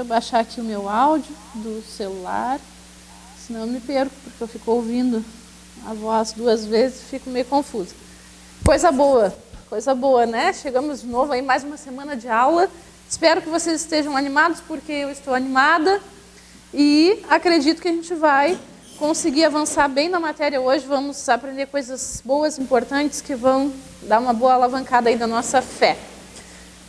eu baixar aqui o meu áudio do celular, senão eu me perco, porque eu fico ouvindo a voz 2 vezes e fico meio confusa. Coisa boa, né? Chegamos de novo aí, mais uma semana de aula. Espero que vocês estejam animados, porque eu estou animada. E acredito que a gente vai conseguir avançar bem na matéria hoje. Vamos aprender coisas boas, importantes, que vão dar uma boa alavancada aí da nossa fé.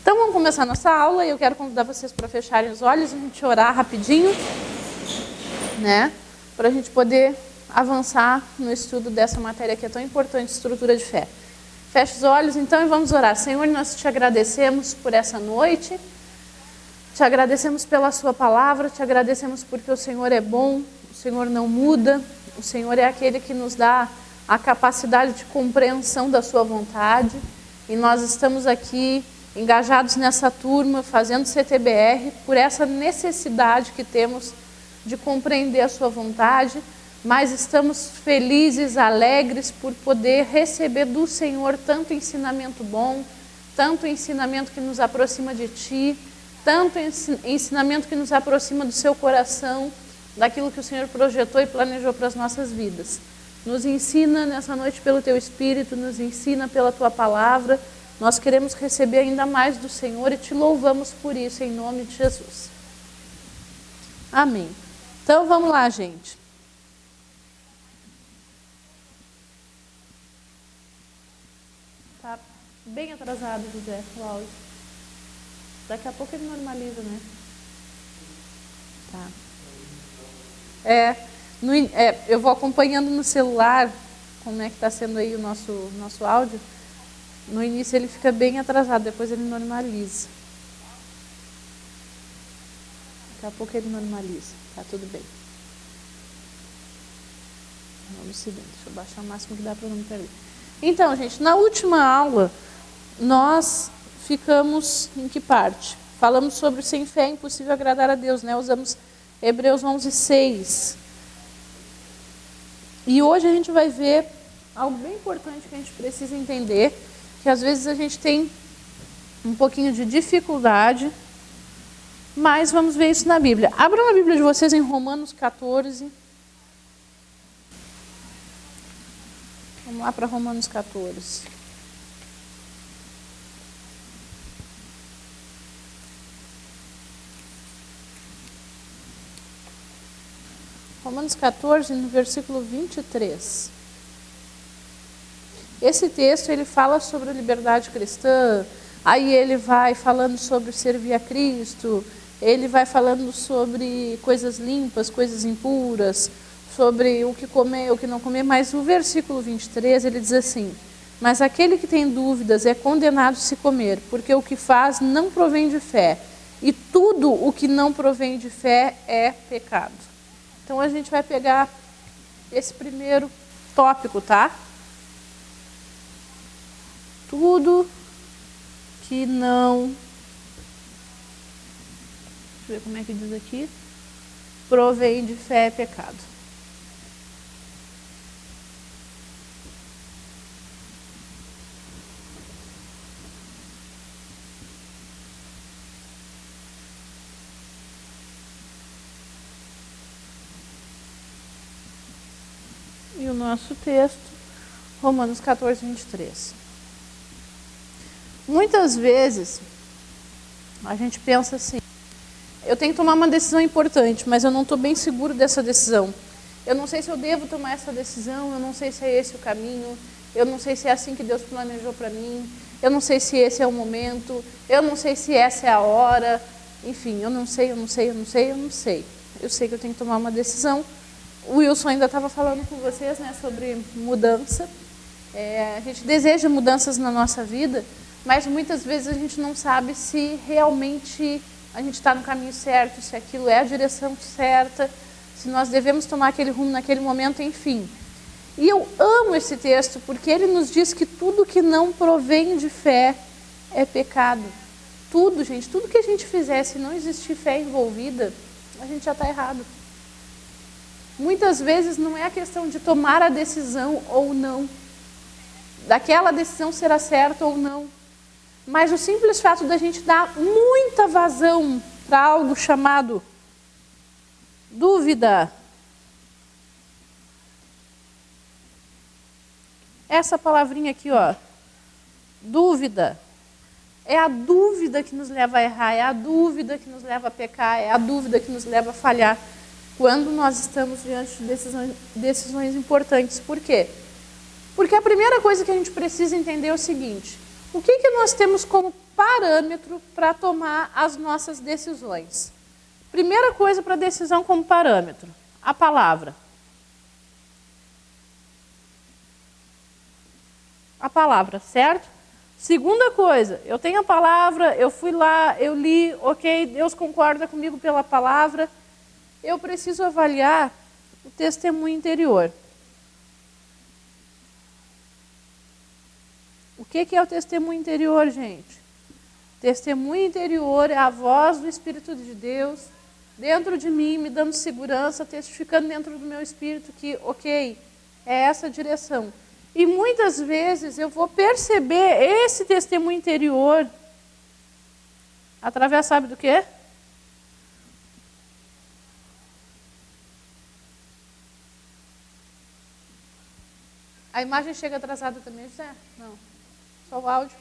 Então vamos começar a nossa aula e eu quero convidar vocês para fecharem os olhos e a gente orar rapidinho, né? Para a gente poder avançar no estudo dessa matéria que é tão importante, estrutura de fé. Feche os olhos então e vamos orar. Senhor, nós te agradecemos por essa noite, te agradecemos pela sua palavra, te agradecemos porque o Senhor é bom, o Senhor não muda, o Senhor é aquele que nos dá a capacidade de compreensão da sua vontade e nós estamos aqui engajados nessa turma, fazendo CTBR, por essa necessidade que temos de compreender a sua vontade, mas estamos felizes, alegres por poder receber do Senhor tanto ensinamento bom, tanto ensinamento que nos aproxima de Ti, tanto ensinamento que nos aproxima do seu coração, daquilo que o Senhor projetou e planejou para as nossas vidas. Nos ensina nessa noite pelo Teu Espírito, nos ensina pela Tua palavra. Nós queremos receber ainda mais do Senhor e te louvamos por isso, em nome de Jesus. Amém. Então vamos lá, gente. Tá bem atrasado, José, o áudio. Daqui a pouco ele normaliza, né? Tá. Eu vou acompanhando no celular como é que está sendo aí o nosso áudio. No início ele fica bem atrasado, depois ele normaliza. Daqui a pouco ele normaliza, tá tudo bem. Vamos seguindo, deixa eu baixar o máximo que dá para não me perder. Então, gente, na última aula, nós ficamos em que parte? Falamos sobre sem fé é impossível agradar a Deus, né? Usamos Hebreus 11:6. E hoje a gente vai ver algo bem importante que a gente precisa entender, que às vezes a gente tem um pouquinho de dificuldade, mas vamos ver isso na Bíblia. Abram a Bíblia de vocês em Romanos 14. Vamos lá para Romanos 14. Romanos 14, no versículo 23. Esse texto ele fala sobre a liberdade cristã, aí ele vai falando sobre servir a Cristo, ele vai falando sobre coisas limpas, coisas impuras, sobre o que comer, o que não comer, mas o versículo 23 ele diz assim: mas aquele que tem dúvidas é condenado se comer, porque o que faz não provém de fé, e tudo o que não provém de fé é pecado. Então a gente vai pegar esse primeiro tópico, tá? Tudo que não, deixa eu ver como é que diz aqui, provém de fé é pecado. E o nosso texto, Romanos 14, 23. Muitas vezes, a gente pensa assim, eu tenho que tomar uma decisão importante, mas eu não estou bem seguro dessa decisão. Eu não sei se eu devo tomar essa decisão, eu não sei se é esse o caminho, eu não sei se é assim que Deus planejou para mim, eu não sei se esse é o momento, eu não sei se essa é a hora, enfim, eu não sei. Eu sei que eu tenho que tomar uma decisão. O Wilson ainda estava falando com vocês, né, sobre mudança. A gente deseja mudanças na nossa vida, mas muitas vezes a gente não sabe se realmente a gente está no caminho certo, se aquilo é a direção certa, se nós devemos tomar aquele rumo naquele momento, enfim. E eu amo esse texto porque ele nos diz que tudo que não provém de fé é pecado. Tudo, gente, tudo que a gente fizer, se não existir fé envolvida, a gente já está errado. Muitas vezes não é a questão de tomar a decisão ou não, daquela decisão será certa ou não, mas o simples fato da gente dar muita vazão para algo chamado dúvida. Essa palavrinha aqui, ó, dúvida. É a dúvida que nos leva a errar, é a dúvida que nos leva a pecar, é a dúvida que nos leva a falhar quando nós estamos diante de decisões importantes. Por quê? Porque a primeira coisa que a gente precisa entender é o seguinte: o que nós temos como parâmetro para tomar as nossas decisões? Primeira coisa para decisão como parâmetro, a palavra. A palavra, certo? Segunda coisa, eu tenho a palavra, eu fui lá, eu li, ok, Deus concorda comigo pela palavra. Eu preciso avaliar o testemunho interior. O que é o testemunho interior, gente? Testemunho interior é a voz do Espírito de Deus dentro de mim, me dando segurança, testificando dentro do meu espírito que, ok, é essa a direção. E muitas vezes eu vou perceber esse testemunho interior através, sabe do quê? A imagem chega atrasada também, José? Não. Só o áudio.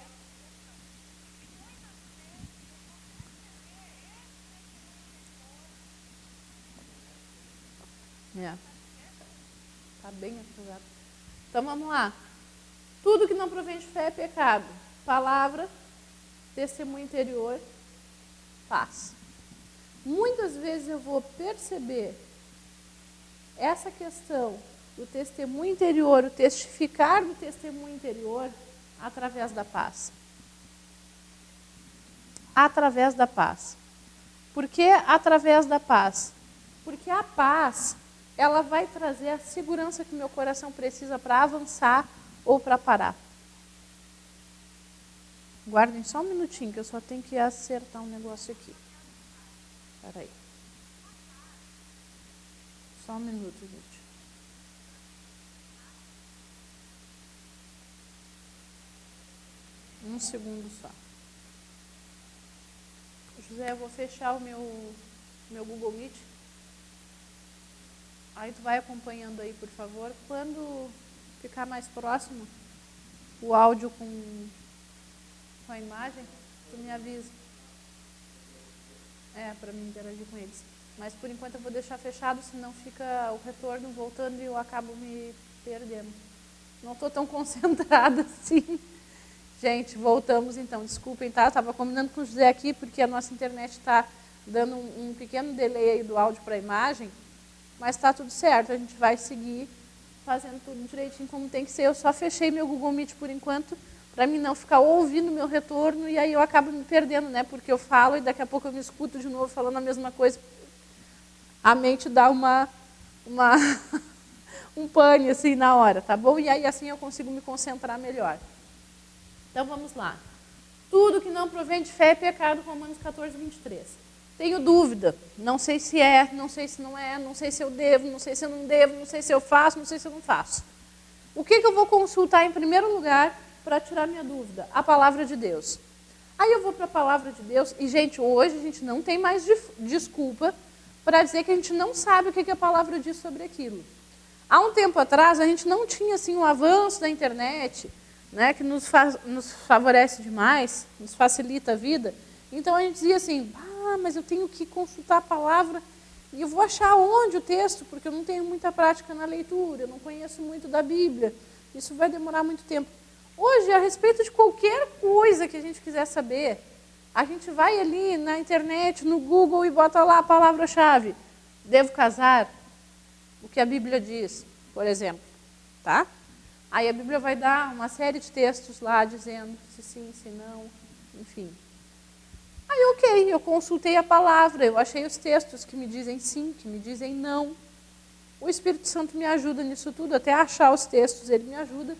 Está bem atrasado. Então vamos lá. Tudo que não provém de fé é pecado. Palavra, testemunho interior, paz. Muitas vezes eu vou perceber essa questão do testemunho interior, o testificar do testemunho interior, através da paz. Através da paz. Por que através da paz? Porque a paz, ela vai trazer a segurança que meu coração precisa para avançar ou para parar. Guardem só um minutinho, que eu só tenho que acertar um negócio aqui. Espera aí. Só um minuto, gente. Um segundo só. José, eu vou fechar o meu Google Meet. Aí tu vai acompanhando aí, por favor. Quando ficar mais próximo o áudio com a imagem, tu me avisa. Para mim interagir com eles. Mas por enquanto eu vou deixar fechado, senão fica o retorno voltando e eu acabo me perdendo. Não estou tão concentrada assim. Gente, voltamos então. Desculpem, tá? Eu estava combinando com o José aqui, porque a nossa internet está dando um pequeno delay aí do áudio para a imagem, mas está tudo certo. A gente vai seguir fazendo tudo direitinho como tem que ser. Eu só fechei meu Google Meet por enquanto, para mim não ficar ouvindo meu retorno, e aí eu acabo me perdendo, né? Porque eu falo e daqui a pouco eu me escuto de novo falando a mesma coisa. A mente dá um pane assim na hora, tá bom? E aí assim eu consigo me concentrar melhor. Então vamos lá. Tudo que não provém de fé é pecado, Romanos 14, 23. Tenho dúvida, não sei se é, não sei se não é, não sei se eu devo, não sei se eu não devo, não sei se eu faço, não sei se eu não faço. O que eu vou consultar em primeiro lugar para tirar minha dúvida? A palavra de Deus. Aí eu vou para a palavra de Deus e, gente, hoje a gente não tem mais desculpa para dizer que a gente não sabe o que a palavra diz sobre aquilo. Há um tempo atrás a gente não tinha assim um avanço da internet, né, que nos favorece demais, nos facilita a vida. Então a gente dizia assim, mas eu tenho que consultar a palavra e eu vou achar onde o texto, porque eu não tenho muita prática na leitura, eu não conheço muito da Bíblia, isso vai demorar muito tempo. Hoje, a respeito de qualquer coisa que a gente quiser saber, a gente vai ali na internet, no Google e bota lá a palavra-chave. Devo casar? O que a Bíblia diz, por exemplo, tá? Aí a Bíblia vai dar uma série de textos lá dizendo se sim, se não, enfim. Aí, ok, eu consultei a palavra, eu achei os textos que me dizem sim, que me dizem não. O Espírito Santo me ajuda nisso tudo, até achar os textos, ele me ajuda.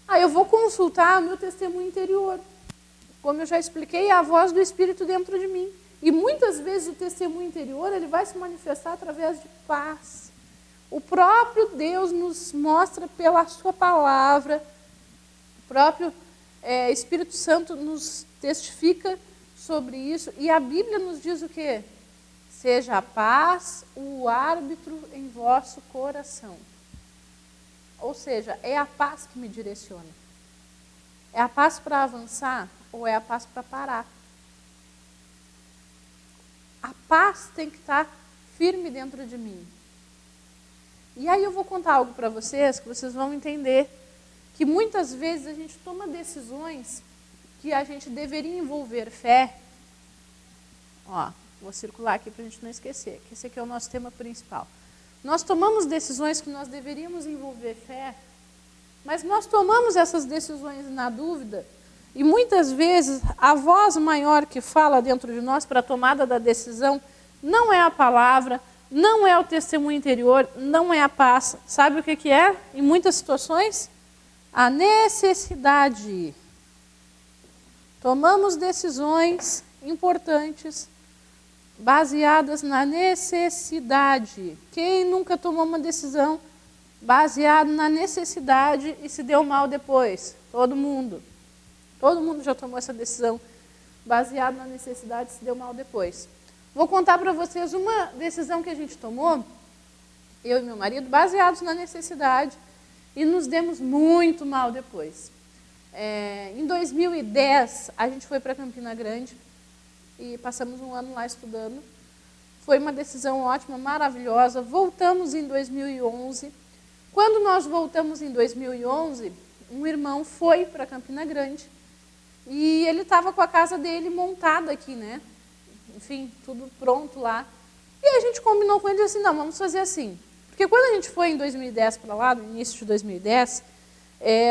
Aí eu vou consultar o meu testemunho interior. Como eu já expliquei, é a voz do Espírito dentro de mim. E muitas vezes o testemunho interior ele vai se manifestar através de paz. O próprio Deus nos mostra pela sua palavra, o próprio Espírito Santo nos testifica sobre isso. E a Bíblia nos diz o quê? Seja a paz o árbitro em vosso coração. Ou seja, é a paz que me direciona. É a paz para avançar ou é a paz para parar? A paz tem que estar firme dentro de mim. E aí eu vou contar algo para vocês que vocês vão entender que muitas vezes a gente toma decisões que a gente deveria envolver fé. Ó, vou circular aqui para a gente não esquecer, que esse aqui é o nosso tema principal. Nós tomamos decisões que nós deveríamos envolver fé, mas nós tomamos essas decisões na dúvida, e muitas vezes a voz maior que fala dentro de nós para a tomada da decisão não é a palavra, não é o testemunho interior, não é a paz. Sabe o que é? Em muitas situações, a necessidade. Tomamos decisões importantes baseadas na necessidade. Quem nunca tomou uma decisão baseada na necessidade e se deu mal depois? Todo mundo. Todo mundo já tomou essa decisão baseada na necessidade e se deu mal depois. Vou contar para vocês uma decisão que a gente tomou, eu e meu marido, baseados na necessidade, e nos demos muito mal depois. Em 2010, a gente foi para Campina Grande e passamos um ano lá estudando. Foi uma decisão ótima, maravilhosa. Voltamos em 2011. Quando nós voltamos em 2011, um irmão foi para Campina Grande e ele estava com a casa dele montada aqui, né? Enfim, tudo pronto lá. E a gente combinou com ele assim, não, vamos fazer assim. Porque quando a gente foi em 2010 para lá, no início de 2010,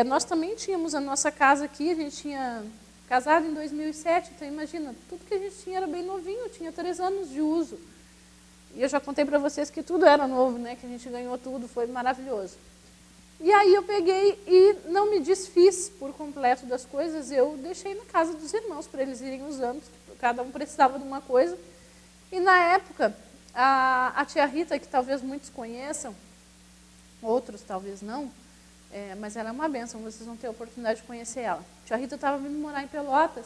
nós também tínhamos a nossa casa aqui, a gente tinha casado em 2007, então imagina, tudo que a gente tinha era bem novinho, tinha 3 anos de uso. E eu já contei para vocês que tudo era novo, né? Que a gente ganhou tudo, foi maravilhoso. E aí eu peguei e não me desfiz por completo das coisas, eu deixei na casa dos irmãos para eles irem usando, cada um precisava de uma coisa. E na época, a tia Rita, que talvez muitos conheçam, outros talvez não, mas ela é uma bênção, vocês vão ter a oportunidade de conhecer ela. A tia Rita estava vindo morar em Pelotas,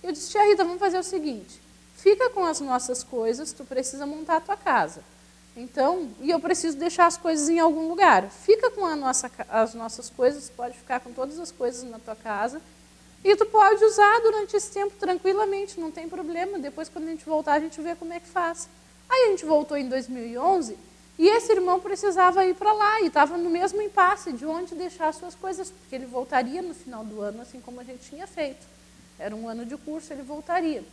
e eu disse, tia Rita, vamos fazer o seguinte, fica com as nossas coisas, tu precisa montar a tua casa. Então, e eu preciso deixar as coisas em algum lugar. Fica com as nossas coisas, pode ficar com todas as coisas na tua casa, e tu pode usar durante esse tempo tranquilamente, não tem problema. Depois, quando a gente voltar, a gente vê como é que faz. Aí a gente voltou em 2011, e esse irmão precisava ir para lá, e estava no mesmo impasse de onde deixar as suas coisas, porque ele voltaria no final do ano, assim como a gente tinha feito. Era um ano de curso, ele voltaria.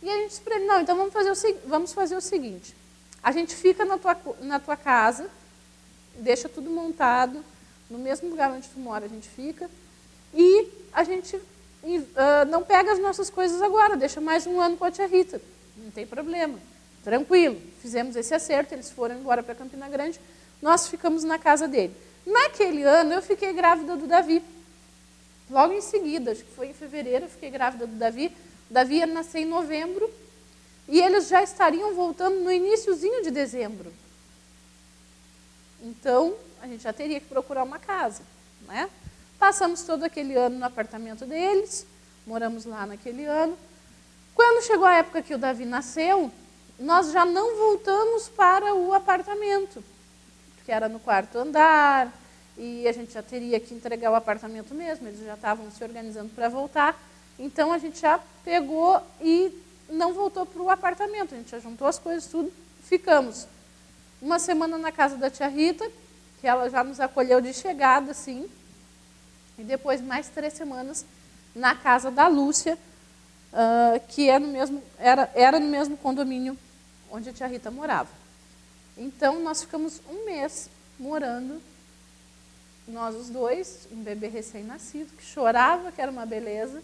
E a gente disse para ele, não, então vamos fazer o seguinte, a gente fica na tua casa, deixa tudo montado, no mesmo lugar onde tu mora a gente fica, e a gente não pega as nossas coisas agora, deixa mais um ano com a tia Rita, não tem problema, tranquilo. Fizemos esse acerto, eles foram embora para Campina Grande, nós ficamos na casa dele. Naquele ano eu fiquei grávida do Davi, logo em seguida, acho que foi em fevereiro, eu fiquei grávida do Davi. O Davi ia nascer em novembro, e eles já estariam voltando no iniciozinho de dezembro. Então, a gente já teria que procurar uma casa, né? Passamos todo aquele ano no apartamento deles, moramos lá naquele ano. Quando chegou a época que o Davi nasceu, nós já não voltamos para o apartamento, porque era no 4º andar, e a gente já teria que entregar o apartamento mesmo, eles já estavam se organizando para voltar. Então, a gente já pegou e não voltou para o apartamento, a gente já juntou as coisas, tudo, ficamos uma semana na casa da tia Rita, que ela já nos acolheu de chegada, assim, e depois mais 3 semanas na casa da Lúcia, que era no mesmo condomínio onde a tia Rita morava. Então, nós ficamos um mês morando, nós os dois, um bebê recém-nascido, que chorava, que era uma beleza.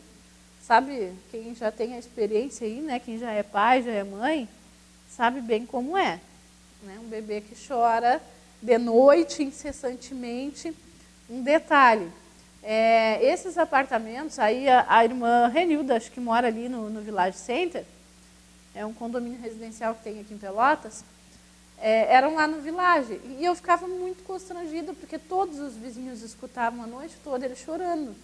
Sabe, quem já tem a experiência aí, né, quem já é pai, já é mãe, sabe bem como é. Né? Um bebê que chora de noite, incessantemente. Um detalhe, esses apartamentos, aí a irmã Renilda, acho que mora ali no Village Center, é um condomínio residencial que tem aqui em Pelotas, eram lá no Village. E eu ficava muito constrangida, porque todos os vizinhos escutavam a noite toda ele chorando.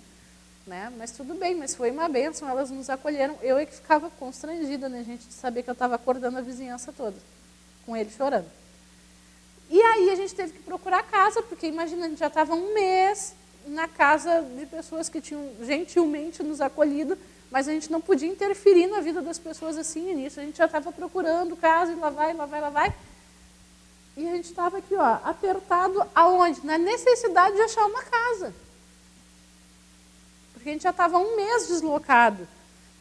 né? Mas tudo bem, mas foi uma bênção, elas nos acolheram. Eu é que ficava constrangida, né, gente, de saber que eu estava acordando a vizinhança toda, com ele chorando. E aí a gente teve que procurar casa, porque imagina, a gente já estava um mês na casa de pessoas que tinham gentilmente nos acolhido, mas a gente não podia interferir na vida das pessoas assim nisso. A gente já estava procurando casa, e lá vai, lá vai, lá vai. E a gente estava aqui, ó, apertado aonde? Na necessidade de achar uma casa. Porque a gente já estava um mês deslocado.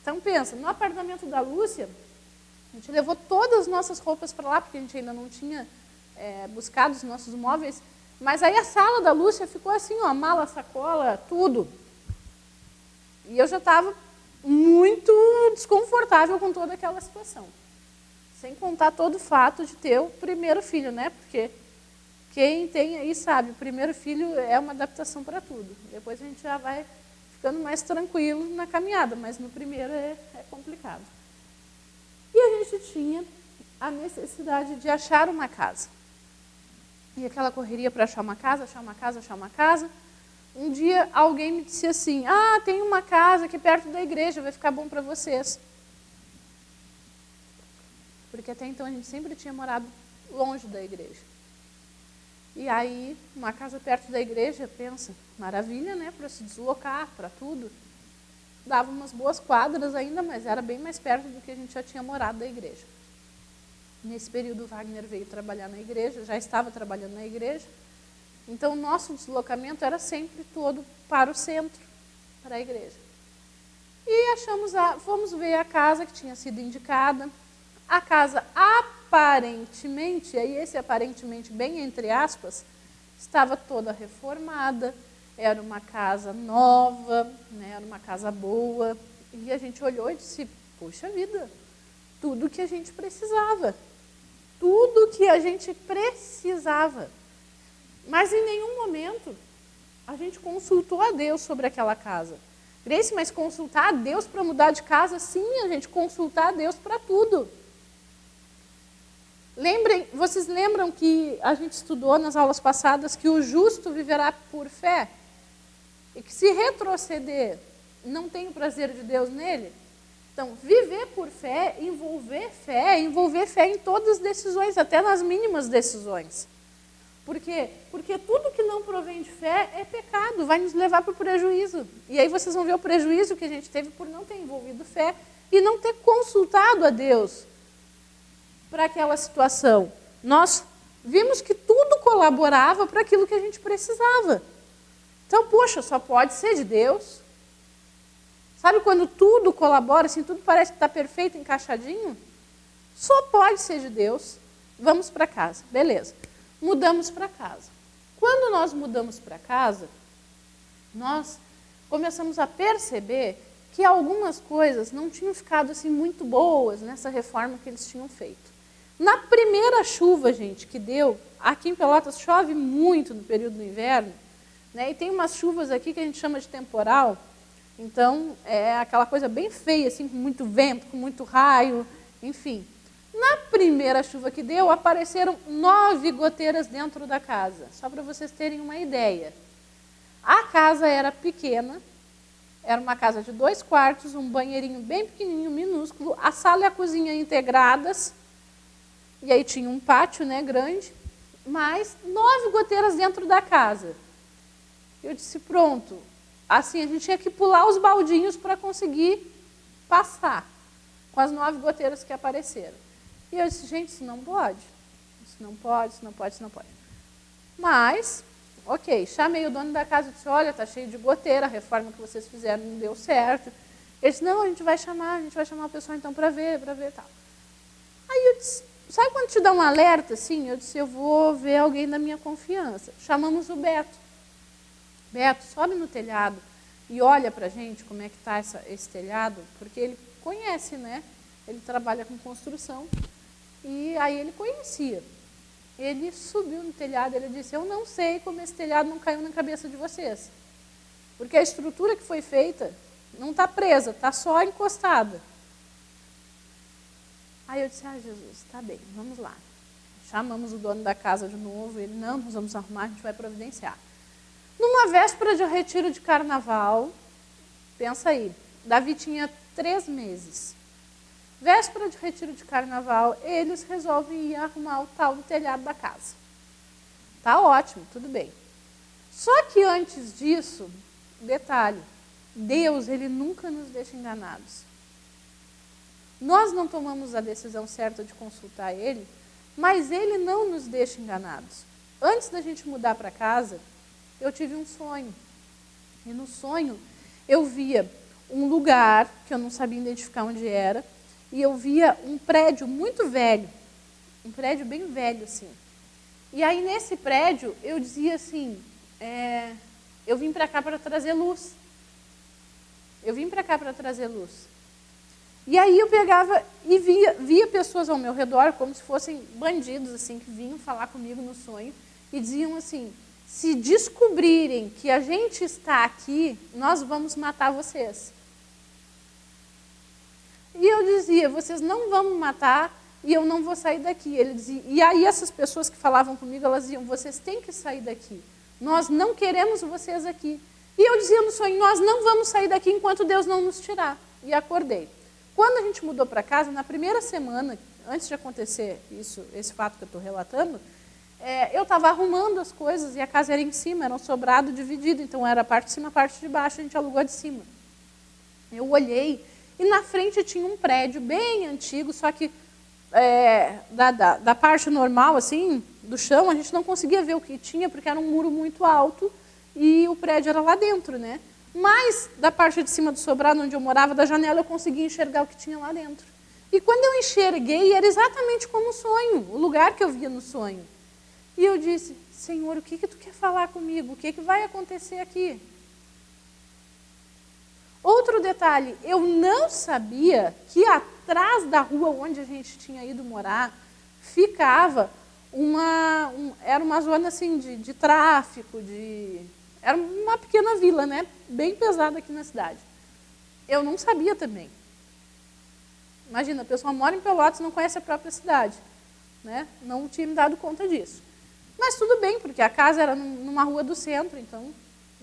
Então pensa, no apartamento da Lúcia, a gente levou todas as nossas roupas para lá, porque a gente ainda não tinha buscado os nossos móveis, mas aí a sala da Lúcia ficou assim, ó, mala, sacola, tudo. E eu já estava muito desconfortável com toda aquela situação. Sem contar todo o fato de ter o primeiro filho, né? Porque quem tem aí sabe, o primeiro filho é uma adaptação para tudo. Depois a gente já vai ficando mais tranquilo na caminhada, mas no primeiro é complicado. E a gente tinha a necessidade de achar uma casa. E aquela correria para achar uma casa, achar uma casa, achar uma casa. Um dia alguém me disse assim, tem uma casa aqui perto da igreja, vai ficar bom para vocês. Porque até então a gente sempre tinha morado longe da igreja. E aí, uma casa perto da igreja, pensa, maravilha, né, para se deslocar, para tudo. Dava umas boas quadras ainda, mas era bem mais perto do que a gente já tinha morado da igreja. Nesse período, o Wagner veio trabalhar na igreja, já estava trabalhando na igreja. Então, o nosso deslocamento era sempre todo para o centro, para a igreja. E fomos ver a casa que tinha sido indicada. A casa aparentemente, aí esse aparentemente bem entre aspas, estava toda reformada, era uma casa nova, né, era uma casa boa. E a gente olhou e disse, poxa vida, tudo que a gente precisava. Tudo que a gente precisava. Mas em nenhum momento a gente consultou a Deus sobre aquela casa. Grace, mas consultar a Deus para mudar de casa? Sim, a gente consultar a Deus para tudo. Vocês lembram que a gente estudou nas aulas passadas que o justo viverá por fé? E que se retroceder, não tem o prazer de Deus nele? Então, viver por fé, envolver fé em todas as decisões, até nas mínimas decisões. Por quê? Porque tudo que não provém de fé é pecado, vai nos levar para o prejuízo. E aí vocês vão ver o prejuízo que a gente teve por não ter envolvido fé e não ter consultado a Deus para aquela situação. Nós vimos que tudo colaborava para aquilo que a gente precisava. Então, poxa, só pode ser de Deus. Sabe quando tudo colabora, assim, tudo parece que está perfeito, encaixadinho? Só pode ser de Deus. Vamos para casa. Beleza. Mudamos para casa. Quando nós mudamos para casa, nós começamos a perceber que algumas coisas não tinham ficado assim muito boas nessa reforma que eles tinham feito. Na primeira chuva, gente, que deu, aqui em Pelotas chove muito no período do inverno, né, e tem umas chuvas aqui que a gente chama de temporal. Então, é aquela coisa bem feia, assim, com muito vento, com muito raio, enfim. Na primeira chuva que deu, apareceram 9 goteiras dentro da casa, só para vocês terem uma ideia. A casa era pequena, era uma casa de 2 quartos, um banheirinho bem pequenininho, minúsculo, a sala e a cozinha integradas, e aí tinha um pátio, né, grande, mas 9 goteiras dentro da casa. Eu disse, pronto. Assim, a gente tinha que pular os baldinhos para conseguir passar com as 9 goteiras que apareceram. E eu disse, gente, isso não pode. Isso não pode, isso não pode, isso não pode. Mas, ok, chamei o dono da casa e disse, olha, está cheio de goteira, a reforma que vocês fizeram não deu certo. Ele disse, não, a gente vai chamar o pessoal então para ver e tal. Aí eu disse, sabe quando te dá um alerta assim? Eu disse, eu vou ver alguém da minha confiança. Chamamos o Beto. Beto, sobe no telhado e olha para a gente como é que está esse telhado, porque ele conhece, né? Ele trabalha com construção e aí ele conhecia. Ele subiu no telhado, ele disse, eu não sei como esse telhado não caiu na cabeça de vocês. Porque a estrutura que foi feita não está presa, está só encostada. Aí eu disse, Jesus, está bem, vamos lá. Chamamos o dono da casa de novo, ele, não, nós vamos arrumar, a gente vai providenciar. Numa véspera de retiro de carnaval, Pensa aí, Davi tinha 3 meses. Véspera de retiro de carnaval, eles resolvem ir arrumar o tal do telhado da casa. Tá ótimo, tudo bem. Só que antes disso, detalhe, Deus, ele nunca nos deixa enganados. Nós não tomamos a decisão certa de consultar ele, mas ele não nos deixa enganados. Antes da gente mudar para casa, eu tive um sonho. E no sonho, eu via um lugar que eu não sabia identificar onde era, e eu via um prédio muito velho, um prédio bem velho, assim. E aí, nesse prédio, eu dizia assim, eu vim para cá para trazer luz. Eu vim para cá para trazer luz. E aí eu pegava e via pessoas ao meu redor, como se fossem bandidos, assim, que vinham falar comigo no sonho, e diziam assim, se descobrirem que a gente está aqui, nós vamos matar vocês. E eu dizia, vocês não vão me matar e eu não vou sair daqui. Ele dizia, e aí essas pessoas que falavam comigo, elas diziam, vocês têm que sair daqui. Nós não queremos vocês aqui. E eu dizia no sonho, nós não vamos sair daqui enquanto Deus não nos tirar. E acordei. Quando a gente mudou para casa, na primeira semana, antes de acontecer esse fato que eu estou relatando, eu estava arrumando as coisas e a casa era em cima, era um sobrado dividido, então era a parte de cima, a parte de baixo, a gente alugou de cima. Eu olhei e na frente tinha um prédio bem antigo, só que da parte normal, assim, do chão, a gente não conseguia ver o que tinha, porque era um muro muito alto e o prédio era lá dentro, né? Mas da parte de cima do sobrado, onde eu morava, da janela, eu conseguia enxergar o que tinha lá dentro. E quando eu enxerguei, era exatamente como o sonho, o lugar que eu via no sonho. E eu disse, Senhor, o que tu quer falar comigo? O que vai acontecer aqui? Outro detalhe, eu não sabia que atrás da rua onde a gente tinha ido morar, ficava era uma zona assim, de tráfico, era uma pequena vila, né? Bem pesada aqui na cidade. Eu não sabia também. Imagina, a pessoa mora em Pelotas e não conhece a própria cidade. Né? Não tinha me dado conta disso. Mas tudo bem, porque a casa era numa rua do centro, então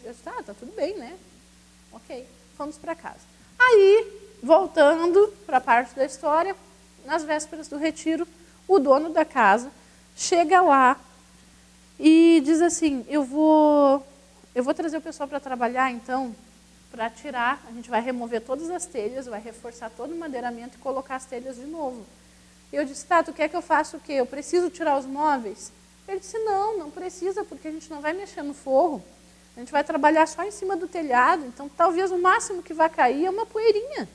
eu disse, tá tudo bem, né? Ok, fomos para casa. Aí, voltando para a parte da história, nas vésperas do retiro, o dono da casa chega lá e diz assim, eu vou trazer o pessoal para trabalhar, então, para tirar, a gente vai remover todas as telhas, vai reforçar todo o madeiramento e colocar as telhas de novo. Eu disse, tá, tu quer que eu faça o quê? Eu preciso tirar os móveis? Ele disse, não precisa, porque a gente não vai mexer no forro. A gente vai trabalhar só em cima do telhado, então talvez o máximo que vai cair é uma poeirinha.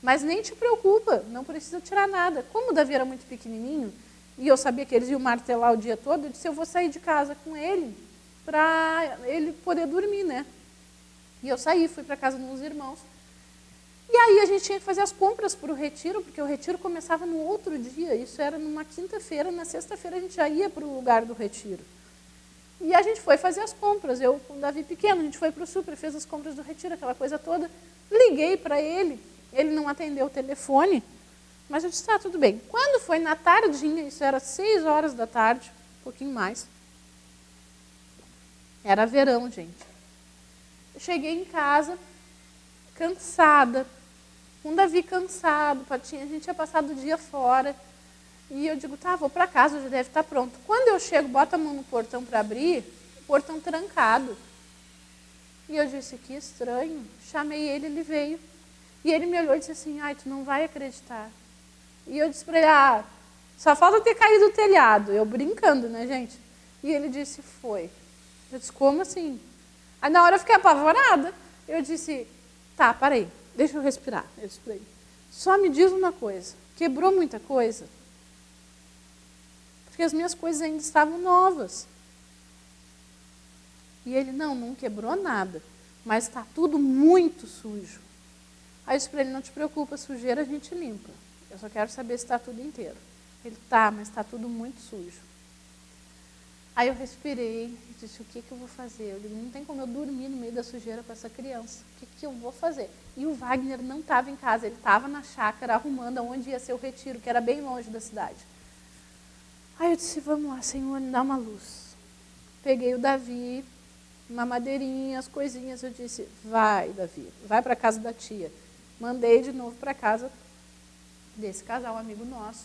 Mas nem te preocupa, não precisa tirar nada. Como o Davi era muito pequenininho, e eu sabia que eles iam martelar o dia todo, eu disse, eu vou sair de casa com ele, para ele poder dormir, né? E eu saí, fui para casa dos irmãos. E aí a gente tinha que fazer as compras para o retiro, porque o retiro começava no outro dia, isso era numa quinta-feira, na sexta-feira a gente já ia para o lugar do retiro. E a gente foi fazer as compras, eu com o Davi pequeno, a gente foi para o super, fez as compras do retiro, aquela coisa toda. Liguei para ele, ele não atendeu o telefone, mas eu disse, tá, tudo bem. Quando foi na tardinha, isso era 6 horas da tarde, um pouquinho mais, era verão, gente. Eu cheguei em casa, cansada, com o Davi cansado, a gente tinha passado o dia fora. E eu digo, tá, vou para casa, já deve estar pronto. Quando eu chego, boto a mão no portão para abrir, o portão trancado. E eu disse, que estranho. Chamei ele, ele veio. E ele me olhou e disse assim, ai, tu não vai acreditar. E eu disse para ele, só falta ter caído o telhado. Eu brincando, né, gente? E ele disse, foi. Eu disse, como assim? Aí na hora eu fiquei apavorada. Eu disse, tá, parei, deixa eu respirar. Eu disse para ele, só me diz uma coisa, quebrou muita coisa? Porque as minhas coisas ainda estavam novas. E ele, não quebrou nada, mas está tudo muito sujo. Aí eu disse para ele, não te preocupa, sujeira a gente limpa. Eu só quero saber se está tudo inteiro. Ele, tá, mas está tudo muito sujo. Aí eu respirei e disse, o que eu vou fazer? Eu digo, não tem como eu dormir no meio da sujeira com essa criança. O que eu vou fazer? E o Wagner não estava em casa, ele estava na chácara arrumando onde ia ser o retiro, que era bem longe da cidade. Aí eu disse, vamos lá, Senhor, me dá uma luz. Peguei o Davi, mamadeirinha, as coisinhas. Eu disse, vai, Davi, vai para a casa da tia. Mandei de novo para casa desse casal, amigo nosso.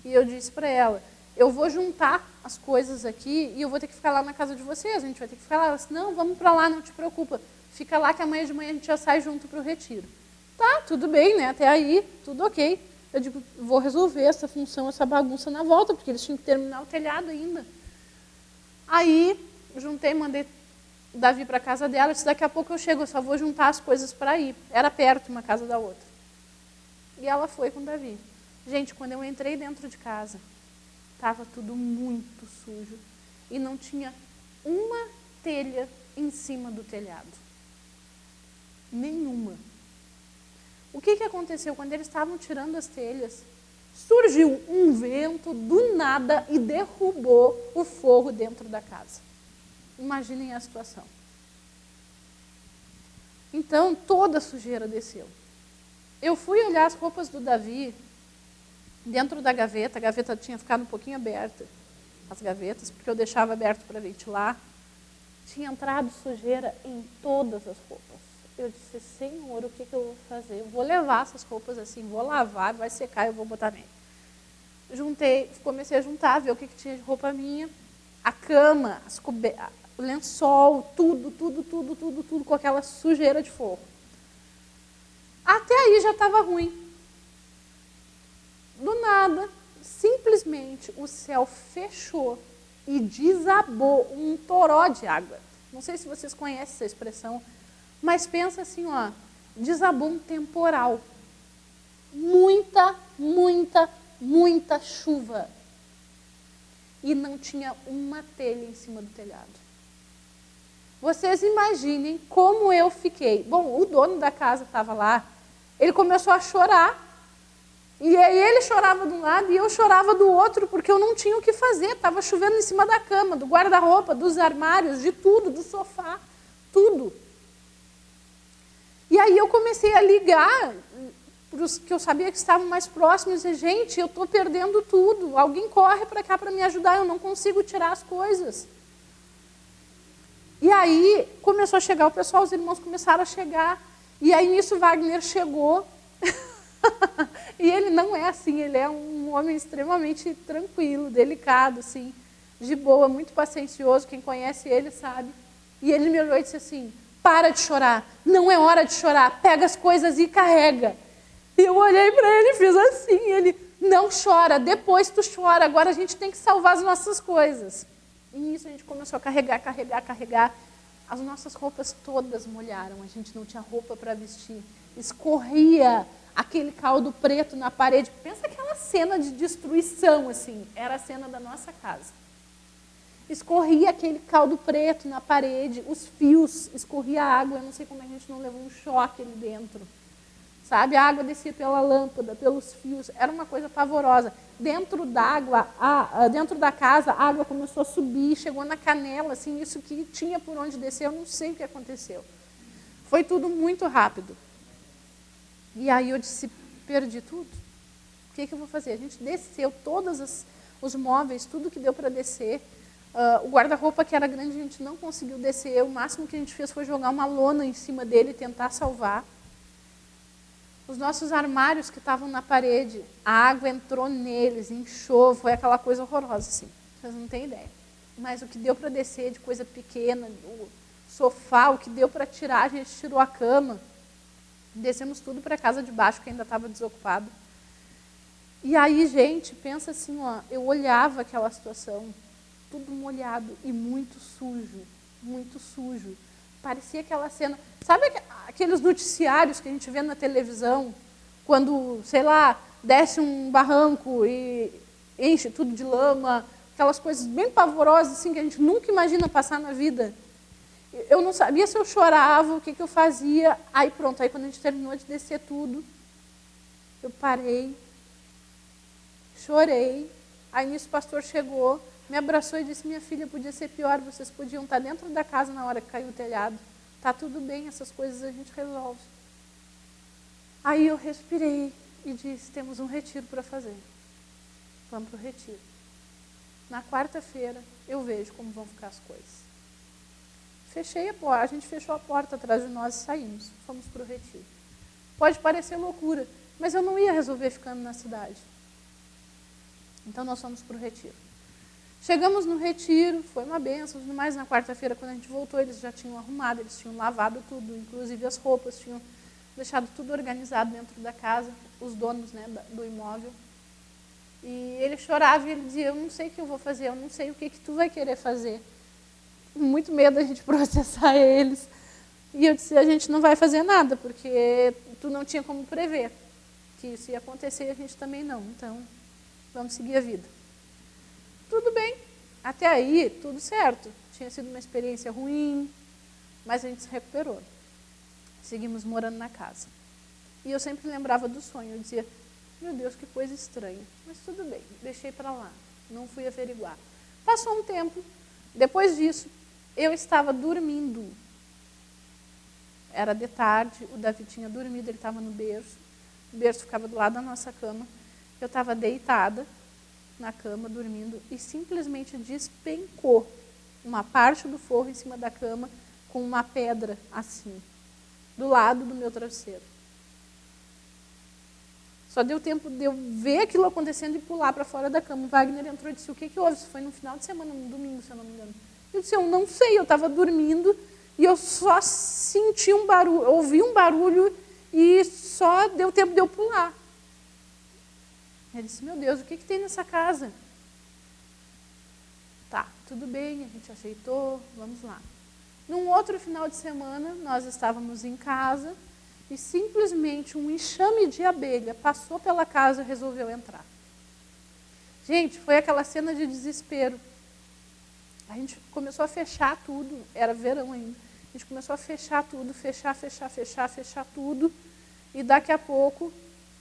E eu disse para ela, eu vou juntar as coisas aqui e eu vou ter que ficar lá na casa de vocês. A gente vai ter que ficar lá. Ela disse, não, vamos para lá, não te preocupa. Fica lá que amanhã de manhã a gente já sai junto para o retiro. Tá, tudo bem, né? Até aí, tudo ok. Eu digo, vou resolver essa função, essa bagunça na volta, porque eles tinham que terminar o telhado ainda. Aí, juntei, mandei Davi para a casa dela. Eu disse, daqui a pouco eu chego, eu só vou juntar as coisas para ir. Era perto uma casa da outra. E ela foi com o Davi. Gente, quando eu entrei dentro de casa, estava tudo muito sujo e não tinha uma telha em cima do telhado. Nenhuma. O que aconteceu? Quando eles estavam tirando as telhas, surgiu um vento do nada e derrubou o forro dentro da casa. Imaginem a situação. Então, toda a sujeira desceu. Eu fui olhar as roupas do Davi dentro da gaveta. A gaveta tinha ficado um pouquinho aberta, as gavetas, porque eu deixava aberto para ventilar. Tinha entrado sujeira em todas as roupas. Eu disse, Senhor, o que eu vou fazer? Eu vou levar essas roupas assim, vou lavar, vai secar, eu vou botar nele. Juntei, comecei a juntar, ver o que tinha de roupa minha. A cama, o lençol, tudo com aquela sujeira de forro. Até aí já estava ruim. Do nada, simplesmente o céu fechou e desabou um toró de água. Não sei se vocês conhecem essa expressão, mas pensa assim, ó, desabou um temporal. Muita chuva. E não tinha uma telha em cima do telhado. Vocês imaginem como eu fiquei. Bom, o dono da casa estava lá, ele começou a chorar. E aí ele chorava de um lado e eu chorava do outro, porque eu não tinha o que fazer. Estava chovendo em cima da cama, do guarda-roupa, dos armários, de tudo, do sofá, tudo. E aí eu comecei a ligar para os que eu sabia que estavam mais próximos e dizer, gente, eu estou perdendo tudo. Alguém corre para cá para me ajudar, eu não consigo tirar as coisas. E aí começou a chegar o pessoal, os irmãos começaram a chegar. E aí nisso Wagner chegou. E ele não é assim, ele é um homem extremamente tranquilo, delicado, assim, de boa, muito paciencioso, quem conhece ele sabe. E ele me olhou e disse assim, para de chorar, não é hora de chorar, pega as coisas e carrega. E eu olhei para ele e fiz assim, ele, não chora, depois tu chora, agora a gente tem que salvar as nossas coisas. E nisso a gente começou a carregar. As nossas roupas todas molharam, a gente não tinha roupa para vestir, escorria aquele caldo preto na parede. Pensa aquela cena de destruição, assim, era a cena da nossa casa. Escorria aquele caldo preto na parede, os fios, escorria água, eu não sei como a gente não levou um choque ali dentro. Sabe, a água descia pela lâmpada, pelos fios, era uma coisa pavorosa. Dentro da casa, a água começou a subir, chegou na canela, assim, isso que tinha por onde descer, eu não sei o que aconteceu. Foi tudo muito rápido. E aí eu disse, perdi tudo. O que eu vou fazer? A gente desceu todos os móveis, tudo que deu para descer. O guarda-roupa, que era grande, a gente não conseguiu descer. O máximo que a gente fez foi jogar uma lona em cima dele e tentar salvar. Os nossos armários que estavam na parede, a água entrou neles, inchou, foi aquela coisa horrorosa, assim. Vocês não têm ideia. Mas o que deu para descer de coisa pequena, o sofá, o que deu para tirar, a gente tirou a cama. Descemos tudo para a casa de baixo, que ainda estava desocupado. E aí, gente, pensa assim, ó, eu olhava aquela situação, tudo molhado e muito sujo. Parecia aquela cena, sabe aqueles noticiários que a gente vê na televisão, quando, sei lá, desce um barranco e enche tudo de lama, aquelas coisas bem pavorosas, assim, que a gente nunca imagina passar na vida. Eu não sabia se eu chorava, o que eu fazia. Aí pronto, aí quando a gente terminou de descer tudo, eu parei, chorei. Aí nisso o pastor chegou, me abraçou e disse, minha filha, podia ser pior, vocês podiam estar dentro da casa na hora que caiu o telhado. Tá tudo bem, essas coisas a gente resolve. Aí eu respirei e disse, temos um retiro para fazer. Vamos para o retiro. Na quarta-feira eu vejo como vão ficar as coisas. Fechei a porta, a gente fechou a porta atrás de nós e saímos. Fomos para o retiro. Pode parecer loucura, mas eu não ia resolver ficando na cidade. Então nós fomos para o retiro. Chegamos no retiro, foi uma benção, tudo mais. Na quarta-feira, quando a gente voltou, eles já tinham arrumado, eles tinham lavado tudo, inclusive as roupas, tinham deixado tudo organizado dentro da casa, os donos, né, do imóvel. E ele chorava e ele dizia, eu não sei o que eu vou fazer, eu não sei o que tu vai querer fazer. Muito medo da gente processar eles. E eu disse, a gente não vai fazer nada, porque tu não tinha como prever que isso ia acontecer e a gente também não. Então, vamos seguir a vida. Tudo bem. Até aí, tudo certo. Tinha sido uma experiência ruim, mas a gente se recuperou. Seguimos morando na casa. E eu sempre lembrava do sonho. Eu dizia, meu Deus, que coisa estranha. Mas tudo bem, deixei para lá. Não fui averiguar. Passou um tempo. Depois disso, eu estava dormindo. Era de tarde, o Davi tinha dormido, ele estava no berço. O berço ficava do lado da nossa cama. Eu estava deitada na cama, dormindo, e simplesmente despencou uma parte do forro em cima da cama com uma pedra assim, do lado do meu travesseiro. Só deu tempo de eu ver aquilo acontecendo e pular para fora da cama. O Wagner entrou e disse, o que houve? Isso foi no final de semana, no domingo, se eu não me engano. Eu disse, eu não sei, eu estava dormindo e eu só senti um barulho, ouvi um barulho e só deu tempo de eu pular. Ele disse, meu Deus, o que tem nessa casa? Tá, tudo bem, a gente aceitou, vamos lá. Num outro final de semana, nós estávamos em casa e simplesmente um enxame de abelha passou pela casa e resolveu entrar. Gente, foi aquela cena de desespero. A gente começou a fechar tudo, era verão ainda. A gente começou a fechar tudo, fechar tudo. E daqui a pouco,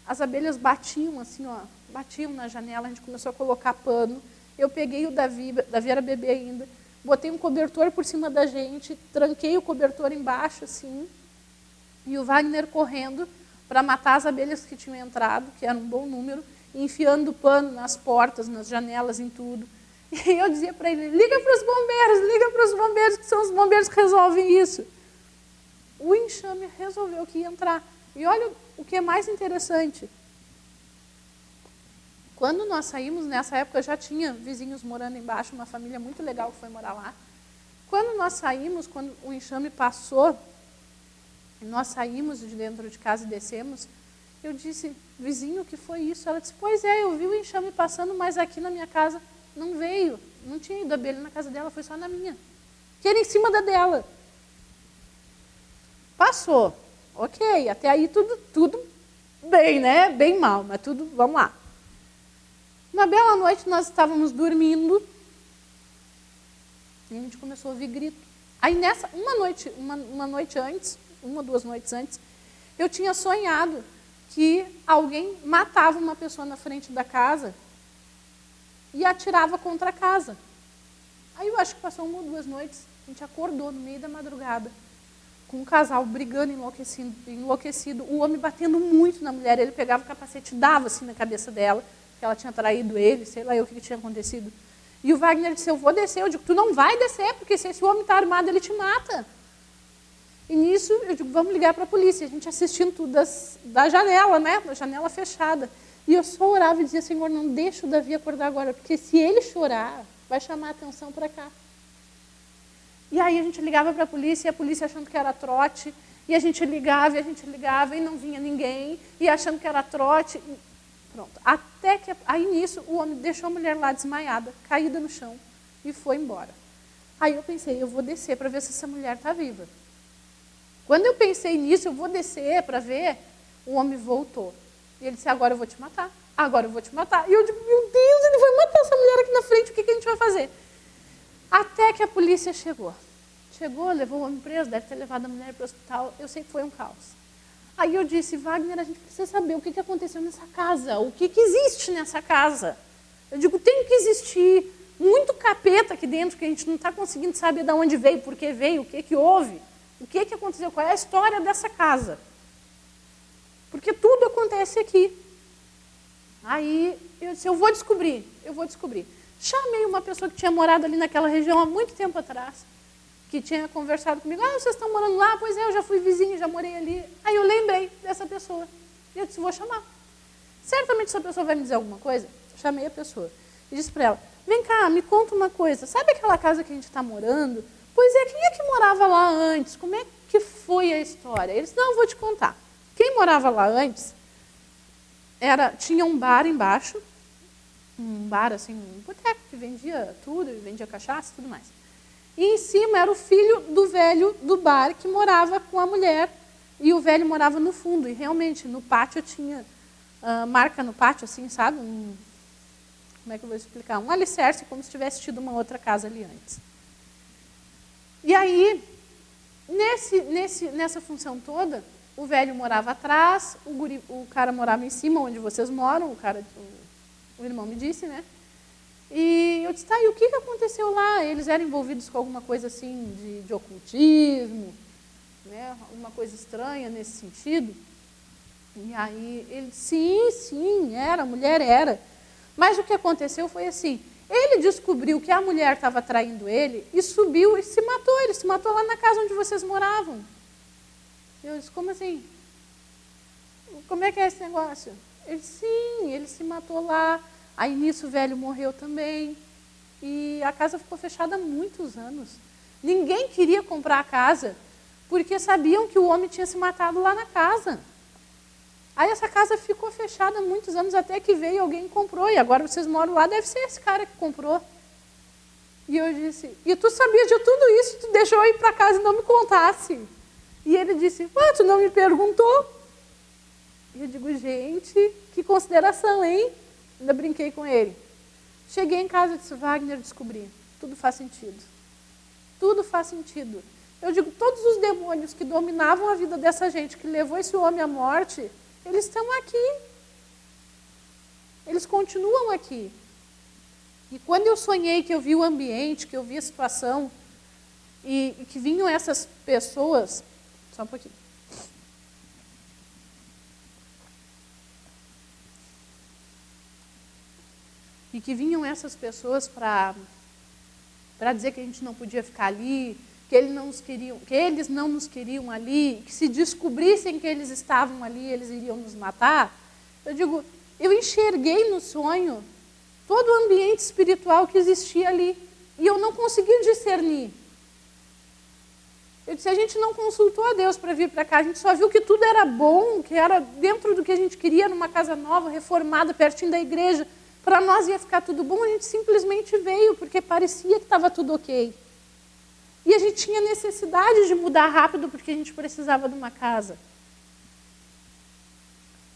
as abelhas batiam assim, ó, batiam na janela, a gente começou a colocar pano. Eu peguei o Davi era bebê ainda, botei um cobertor por cima da gente, tranquei o cobertor embaixo, assim, e o Wagner correndo para matar as abelhas que tinham entrado, que era um bom número, e enfiando pano nas portas, nas janelas, em tudo. E eu dizia para ele, liga para os bombeiros, que são os bombeiros que resolvem isso. O enxame resolveu que ia entrar. E olha o que é mais interessante. Quando nós saímos, nessa época já tinha vizinhos morando embaixo, uma família muito legal que foi morar lá. Quando nós saímos, quando o enxame passou, nós saímos de dentro de casa e descemos, eu disse, vizinho, o que foi isso? Ela disse, pois é, eu vi o enxame passando, mas aqui na minha casa não veio. Não tinha ido abelha na casa dela, foi só na minha. Que era em cima da dela. Passou. Ok, até aí tudo bem, né? Bem mal, mas tudo, vamos lá. Uma bela noite nós estávamos dormindo e a gente começou a ouvir grito. Aí nessa, uma noite antes, 1 ou 2 noites antes, eu tinha sonhado que alguém matava uma pessoa na frente da casa e atirava contra a casa. Aí eu acho que passou 1 ou 2 noites, a gente acordou no meio da madrugada, com um casal brigando, enlouquecido, o homem batendo muito na mulher, ele pegava o capacete e dava assim na cabeça dela, que ela tinha traído ele, sei lá eu o que tinha acontecido. E o Wagner disse, eu vou descer. Eu digo, tu não vai descer, porque se esse homem está armado, ele te mata. E nisso, eu digo, vamos ligar para a polícia. A gente assistindo tudo da janela, né? Da janela fechada. E eu só orava e dizia, Senhor, não deixa o Davi acordar agora, porque se ele chorar, vai chamar a atenção para cá. E aí a gente ligava para a polícia, e a polícia achando que era trote, e a gente ligava, e não vinha ninguém, e achando que era trote. Pronto. Até que, aí nisso, o homem deixou a mulher lá desmaiada, caída no chão, e foi embora. Aí eu pensei, eu vou descer para ver se essa mulher está viva. Quando eu pensei nisso, eu vou descer para ver, o homem voltou. E ele disse, agora eu vou te matar, agora eu vou te matar. E eu digo, meu Deus, ele vai matar essa mulher aqui na frente, o que a gente vai fazer? Até que a polícia chegou. Chegou, levou o homem preso, deve ter levado a mulher para o hospital, eu sei que foi um caos. Aí eu disse, Wagner, a gente precisa saber o que aconteceu nessa casa, o que existe nessa casa. Eu digo, tem que existir muito capeta aqui dentro, que a gente não está conseguindo saber de onde veio, por que veio, o que houve, o que aconteceu, qual é a história dessa casa. Porque tudo acontece aqui. Aí eu disse, eu vou descobrir. Chamei uma pessoa que tinha morado ali naquela região há muito tempo atrás, que tinha conversado comigo, vocês estão morando lá? Pois é, eu já fui vizinho, já morei ali. Aí eu lembrei dessa pessoa. E eu disse, vou chamar. Certamente essa pessoa vai me dizer alguma coisa. Eu chamei a pessoa e disse para ela, vem cá, me conta uma coisa. Sabe aquela casa que a gente está morando? Pois é, quem é que morava lá antes? Como é que foi a história? Ele disse, não, eu vou te contar. Quem morava lá antes tinha um bar embaixo, um bar assim, um boteco que vendia tudo, vendia cachaça e tudo mais. E em cima era o filho do velho do bar que morava com a mulher. E o velho morava no fundo. E realmente, no pátio tinha marca no pátio, assim, sabe? Como é que eu vou explicar? Um alicerce, como se tivesse tido uma outra casa ali antes. E aí, nessa função toda, o velho morava atrás, o cara morava em cima, onde vocês moram, o irmão me disse, né? E eu disse, tá, e o que aconteceu lá? Eles eram envolvidos com alguma coisa assim de ocultismo, né? Alguma coisa estranha nesse sentido. E aí ele disse, sim, era, a mulher era. Mas o que aconteceu foi assim, ele descobriu que a mulher estava traindo ele e subiu e se matou. Ele se matou lá na casa onde vocês moravam. Eu disse, como assim? Como é que é esse negócio? Ele disse, sim, ele se matou lá. Aí nisso o velho morreu também. E a casa ficou fechada há muitos anos. Ninguém queria comprar a casa, porque sabiam que o homem tinha se matado lá na casa. Aí essa casa ficou fechada há muitos anos, até que veio alguém e comprou. E agora vocês moram lá, deve ser esse cara que comprou. E eu disse, e tu sabia de tudo isso, tu deixou eu ir para casa e não me contasse. E ele disse, tu não me perguntou? E eu digo, gente, que consideração, hein? Ainda brinquei com ele. Cheguei em casa e disse, Wagner, descobri. Tudo faz sentido. Tudo faz sentido. Eu digo, todos os demônios que dominavam a vida dessa gente, que levou esse homem à morte, eles estão aqui. Eles continuam aqui. E quando eu sonhei que eu vi o ambiente, que eu vi a situação, e que vinham essas pessoas... Só um pouquinho. E que vinham essas pessoas para dizer que a gente não podia ficar ali, que eles não nos queriam ali, que se descobrissem que eles estavam ali, eles iriam nos matar. Eu digo, eu enxerguei no sonho todo o ambiente espiritual que existia ali. E eu não consegui discernir. Eu disse, a gente não consultou a Deus para vir para cá, a gente só viu que tudo era bom, que era dentro do que a gente queria, numa casa nova, reformada, pertinho da igreja. Para nós ia ficar tudo bom, a gente simplesmente veio, porque parecia que estava tudo ok. E a gente tinha necessidade de mudar rápido, porque a gente precisava de uma casa.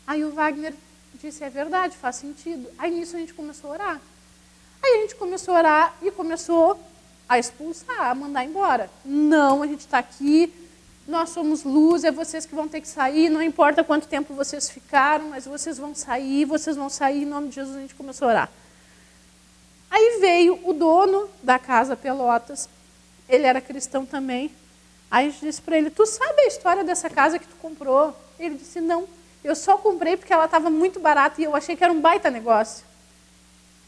Aí o Wagner disse, é verdade, faz sentido. Aí nisso a gente começou a orar. Aí a gente começou a orar e começou a expulsar, a mandar embora. Não, a gente está aqui, nós somos luz, é vocês que vão ter que sair, não importa quanto tempo vocês ficaram, mas vocês vão sair, em nome de Jesus a gente começou a orar. Aí veio o dono da casa Pelotas, ele era cristão também, aí a gente disse para ele, tu sabe a história dessa casa que tu comprou? Ele disse, não, eu só comprei porque ela estava muito barata e eu achei que era um baita negócio.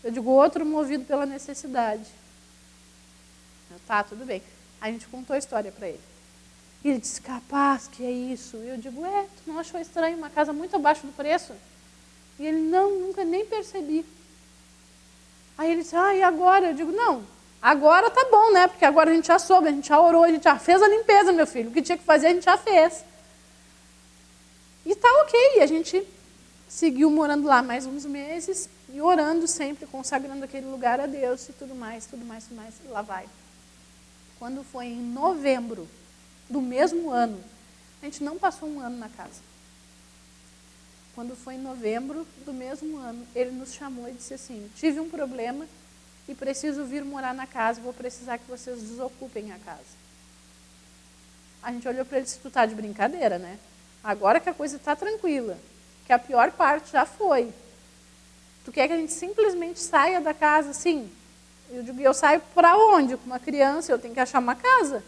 Eu digo, outro movido pela necessidade. Tá, tudo bem. Aí a gente contou a história para ele. E ele disse, capaz, que é isso? Eu digo, tu não achou estranho uma casa muito abaixo do preço? E ele, não, nunca nem percebi. Aí ele disse, e agora? Eu digo, não, agora tá bom, né? Porque agora a gente já soube, a gente já orou, a gente já fez a limpeza, meu filho. O que tinha que fazer, a gente já fez. E tá ok, a gente seguiu morando lá mais uns meses e orando sempre, consagrando aquele lugar a Deus e tudo mais, e lá vai. Quando foi em novembro do mesmo ano, a gente não passou um ano na casa. Quando foi em novembro do mesmo ano, ele nos chamou e disse assim, tive um problema e preciso vir morar na casa, vou precisar que vocês desocupem a casa. A gente olhou para ele e disse, tu tá de brincadeira, né? Agora que a coisa está tranquila, que a pior parte já foi. Tu quer que a gente simplesmente saia da casa assim? Eu digo, eu saio para onde? Com uma criança, eu tenho que achar uma casa.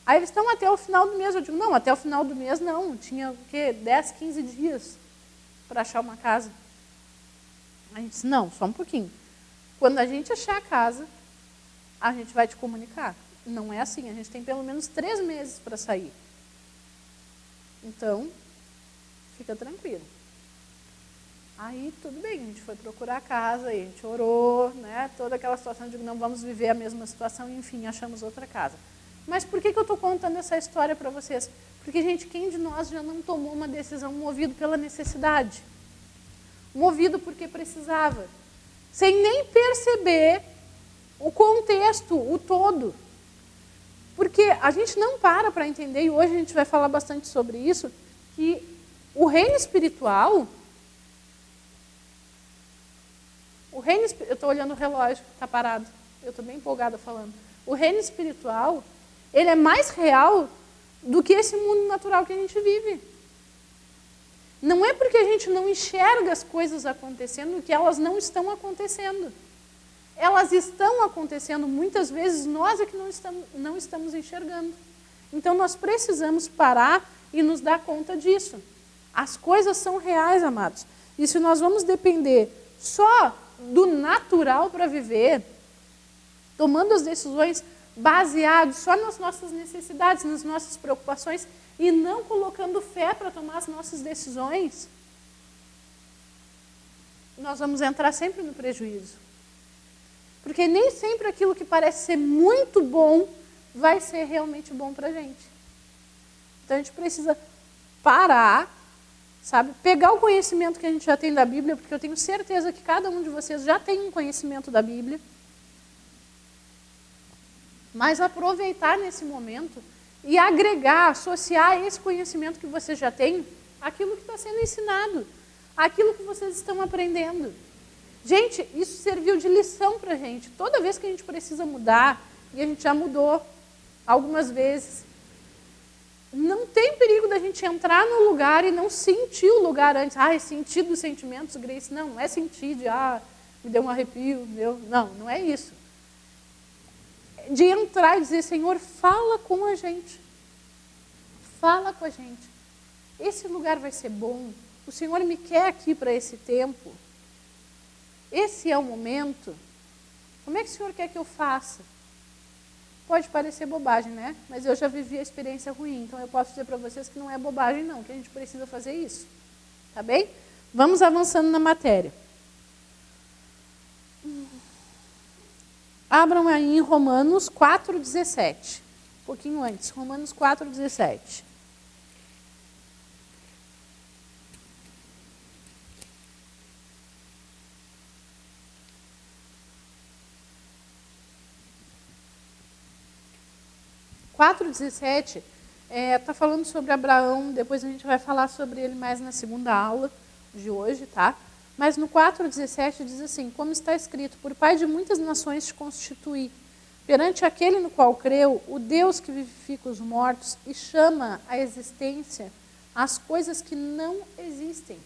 Aí eles estão até o final do mês. Eu digo, não, até o final do mês não. Tinha o quê? 10, 15 dias para achar uma casa. A gente disse, não, só um pouquinho. Quando a gente achar a casa, a gente vai te comunicar. Não é assim, a gente tem pelo menos 3 meses para sair. Então, fica tranquilo. Aí, tudo bem, a gente foi procurar a casa, aí a gente orou, né? Toda aquela situação de não vamos viver a mesma situação, enfim, achamos outra casa. Mas por que eu estou contando essa história para vocês? Porque, gente, quem de nós já não tomou uma decisão movido pela necessidade? Movido porque precisava, sem nem perceber o contexto, o todo. Porque a gente não para entender, e hoje a gente vai falar bastante sobre isso, que o reino espiritual... Eu estou olhando o relógio, está parado. Eu estou bem empolgada falando. O reino espiritual, ele é mais real do que esse mundo natural que a gente vive. Não é porque a gente não enxerga as coisas acontecendo que elas não estão acontecendo. Elas estão acontecendo, muitas vezes nós é que não estamos enxergando. Então nós precisamos parar e nos dar conta disso. As coisas são reais, amados. E se nós vamos depender só do natural para viver, tomando as decisões baseadas só nas nossas necessidades, nas nossas preocupações, e não colocando fé para tomar as nossas decisões, nós vamos entrar sempre no prejuízo. Porque nem sempre aquilo que parece ser muito bom vai ser realmente bom para a gente. Então a gente precisa parar, sabe? Pegar o conhecimento que a gente já tem da Bíblia, porque eu tenho certeza que cada um de vocês já tem um conhecimento da Bíblia, mas aproveitar nesse momento e agregar, associar esse conhecimento que vocês já têm àquilo que está sendo ensinado, àquilo que vocês estão aprendendo. Gente, isso serviu de lição para a gente. Toda vez que a gente precisa mudar, e a gente já mudou algumas vezes, não tem perigo da gente entrar no lugar e não sentir o lugar antes. Ah, é sentir dos sentimentos, Grace. Não, não é sentir de, me deu um arrepio. Não é isso. De entrar e dizer, Senhor, fala com a gente. Fala com a gente. Esse lugar vai ser bom. O Senhor me quer aqui para esse tempo. Esse é o momento. Como é que o Senhor quer que eu faça? Pode parecer bobagem, né? Mas eu já vivi a experiência ruim, então eu posso dizer para vocês que não é bobagem não, que a gente precisa fazer isso. Tá bem? Vamos avançando na matéria. Abram aí em Romanos 4,17. Um pouquinho antes, Romanos 4,17. Está falando sobre Abraão, depois a gente vai falar sobre ele mais na segunda aula de hoje, tá? Mas no 4,17 diz assim, como está escrito, por pai de muitas nações te constituí, perante aquele no qual creu, o Deus que vivifica os mortos e chama à existência as coisas que não existem.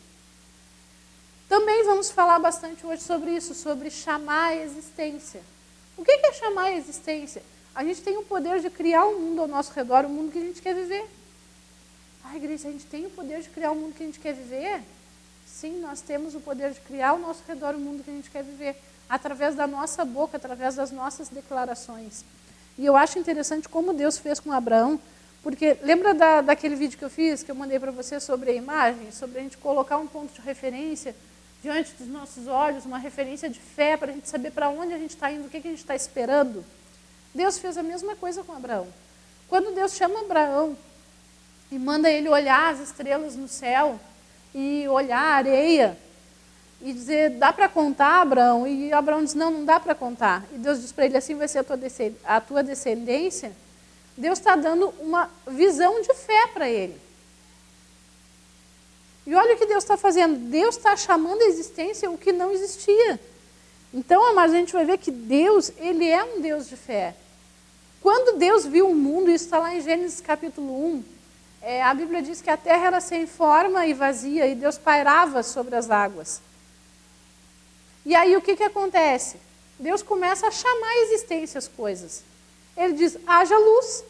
Também vamos falar bastante hoje sobre isso, sobre chamar à existência. O que é chamar à existência? A gente tem o poder de criar um mundo ao nosso redor, o mundo que a gente quer viver. Ai, Grace, a gente tem o poder de criar o mundo que a gente quer viver? Sim, nós temos o poder de criar ao nosso redor o mundo que a gente quer viver, através da nossa boca, através das nossas declarações. E eu acho interessante como Deus fez com Abraão, porque lembra daquele vídeo que eu fiz, que eu mandei para você sobre a imagem, sobre a gente colocar um ponto de referência diante dos nossos olhos, uma referência de fé, para a gente saber para onde a gente está indo, o que a gente está esperando? Deus fez a mesma coisa com Abraão. Quando Deus chama Abraão e manda ele olhar as estrelas no céu e olhar a areia e dizer, dá para contar, Abraão? E Abraão diz, não dá para contar. E Deus diz para ele, assim vai ser a tua descendência. Deus está dando uma visão de fé para ele. E olha o que Deus está fazendo. Deus está chamando à existência o que não existia. Então, amados, a gente vai ver que Deus, Ele é um Deus de fé. Quando Deus viu o mundo, isso está lá em Gênesis capítulo 1, a Bíblia diz que a terra era sem forma e vazia, e Deus pairava sobre as águas. E aí o que acontece? Deus começa a chamar à existência as coisas. Ele diz, haja luz.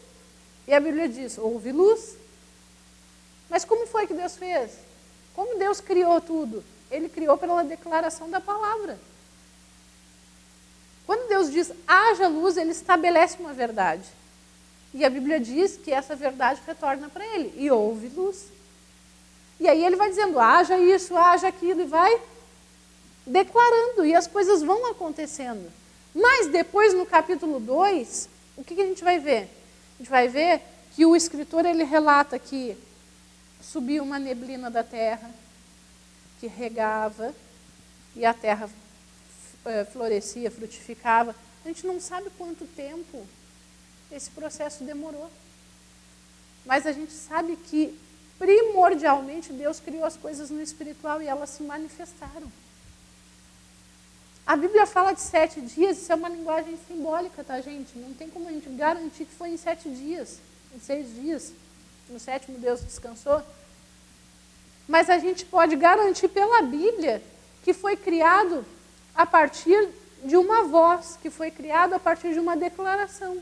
E a Bíblia diz, houve luz. Mas como foi que Deus fez? Como Deus criou tudo? Ele criou pela declaração da palavra. Quando Deus diz, haja luz, Ele estabelece uma verdade. E a Bíblia diz que essa verdade retorna para ele. E houve luz. E aí ele vai dizendo, haja isso, haja aquilo, e vai declarando. E as coisas vão acontecendo. Mas depois, no capítulo 2, o que a gente vai ver? A gente vai ver que o escritor ele relata que subiu uma neblina da terra, que regava, e a terra florescia, frutificava. A gente não sabe quanto tempo esse processo demorou. Mas a gente sabe que, primordialmente, Deus criou as coisas no espiritual e elas se manifestaram. A Bíblia fala de 7 dias, isso é uma linguagem simbólica, tá, gente? Não tem como a gente garantir que foi em 7 dias, em 6 dias. No 7º Deus descansou. Mas a gente pode garantir pela Bíblia que foi criado a partir de uma voz, que foi criado a partir de uma declaração.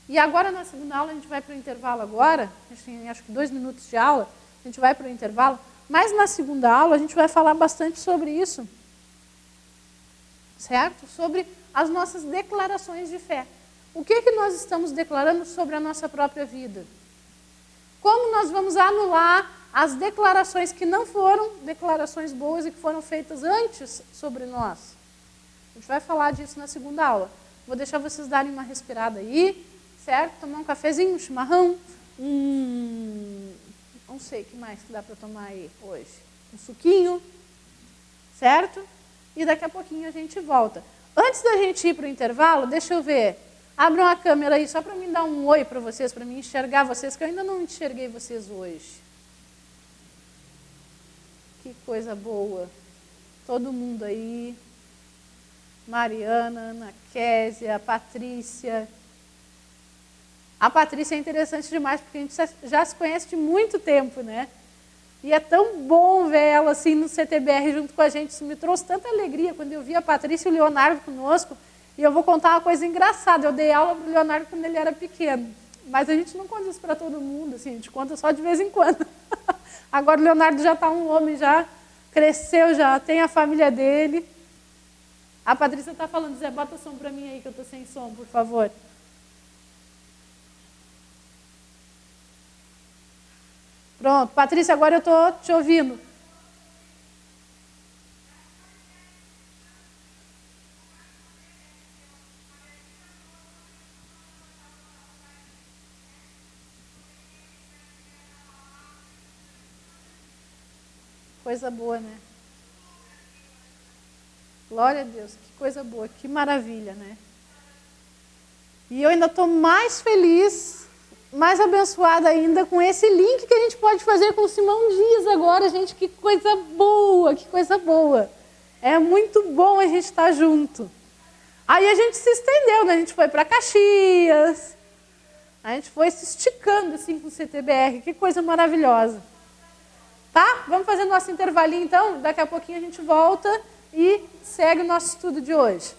E agora, na segunda aula, a gente vai para o intervalo agora, a gente tem acho que 2 minutos de aula, a gente vai para o intervalo, mas na segunda aula a gente vai falar bastante sobre isso, certo? Sobre as nossas declarações de fé. O que nós estamos declarando sobre a nossa própria vida? Como nós vamos anular as declarações que não foram declarações boas e que foram feitas antes sobre nós? A gente vai falar disso na segunda aula. Vou deixar vocês darem uma respirada aí, certo? Tomar um cafezinho, um chimarrão, não sei o que mais que dá para tomar aí hoje. Um suquinho, certo? E daqui a pouquinho a gente volta. Antes da gente ir para o intervalo, deixa eu ver. Abram a câmera aí só para mim dar um oi para vocês, para mim enxergar vocês, que eu ainda não enxerguei vocês hoje. Que coisa boa. Todo mundo aí. Mariana, Ana Késia, Patrícia. A Patrícia é interessante demais, porque a gente já se conhece de muito tempo, né? E é tão bom ver ela assim no CTBR junto com a gente. Isso me trouxe tanta alegria quando eu vi a Patrícia e o Leonardo conosco. E eu vou contar uma coisa engraçada. Eu dei aula para o Leonardo quando ele era pequeno. Mas a gente não conta isso para todo mundo, assim, a gente conta só de vez em quando. Agora o Leonardo já está um homem, já cresceu, já tem a família dele. A Patrícia está falando, Zé, bota som para mim aí que eu estou sem som, por favor. Pronto, Patrícia, agora eu estou te ouvindo. Coisa boa, né? Glória a Deus, que coisa boa, que maravilha, né? E eu ainda estou mais feliz, mais abençoada ainda com esse link que a gente pode fazer com o Simão Dias agora, gente, que coisa boa, que coisa boa. É muito bom a gente estar junto. Aí a gente se estendeu, né? A gente foi para Caxias, a gente foi se esticando assim com o CTBR, que coisa maravilhosa. Tá? Vamos fazer nosso intervalinho então, daqui a pouquinho a gente volta e segue o nosso estudo de hoje.